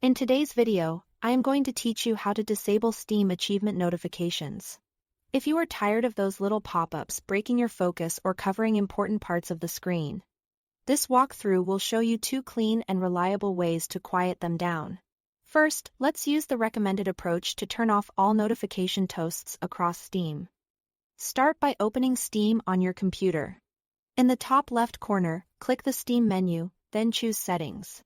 In today's video, I am going to teach you how to disable Steam achievement notifications. If you are tired of those little pop-ups breaking your focus or covering important parts of the screen, this walkthrough will show you two clean and reliable ways to quiet them down. First, let's use the recommended approach to turn off all notification toasts across Steam. Start by opening Steam on your computer. In the top left corner, click the Steam menu, then choose Settings.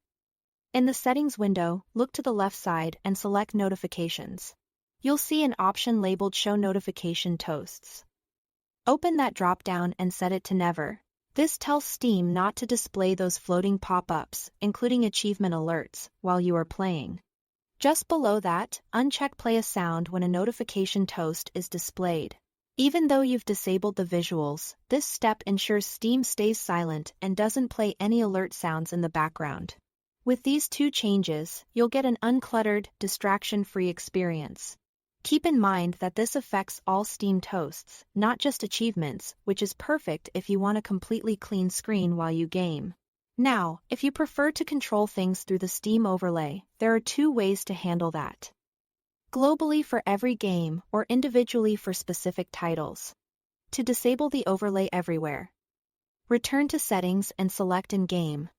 In the Settings window, look to the left side and select Notifications. You'll see an option labeled Show Notification Toasts. Open that drop-down and set it to Never. This tells Steam not to display those floating pop-ups, including achievement alerts, while you are playing. Just below that, uncheck Play a Sound when a notification toast is displayed. Even though you've disabled the visuals, this step ensures Steam stays silent and doesn't play any alert sounds in the background. With these two changes, you'll get an uncluttered, distraction-free experience. Keep in mind that this affects all Steam toasts, not just achievements, which is perfect if you want a completely clean screen while you game. Now, if you prefer to control things through the Steam overlay, there are two ways to handle that. Globally for every game or individually for specific titles. To disable the overlay everywhere, return to Settings and select In-Game.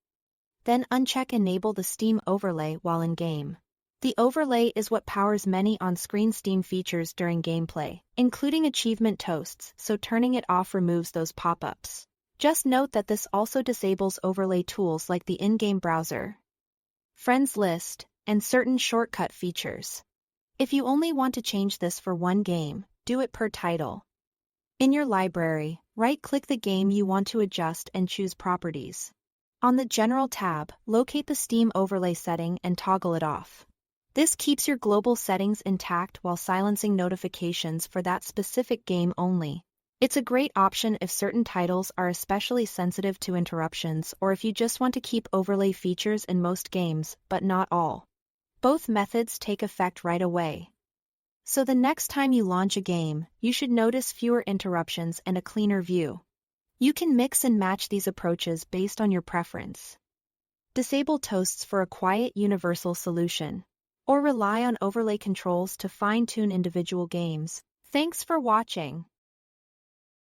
Then uncheck Enable the Steam overlay while in-game. The overlay is what powers many on-screen Steam features during gameplay, including achievement toasts, so turning it off removes those pop-ups. Just note that this also disables overlay tools like the in-game browser, friends list, and certain shortcut features. If you only want to change this for one game, do it per title. In your library, right-click the game you want to adjust and choose Properties. On the General tab, locate the Steam overlay setting and toggle it off. This keeps your global settings intact while silencing notifications for that specific game only. It's a great option if certain titles are especially sensitive to interruptions or if you just want to keep overlay features in most games, but not all. Both methods take effect right away. So the next time you launch a game, you should notice fewer interruptions and a cleaner view. You can mix and match these approaches based on your preference. Disable toasts for a quiet universal solution, or rely on overlay controls to fine-tune individual games. Thanks for watching.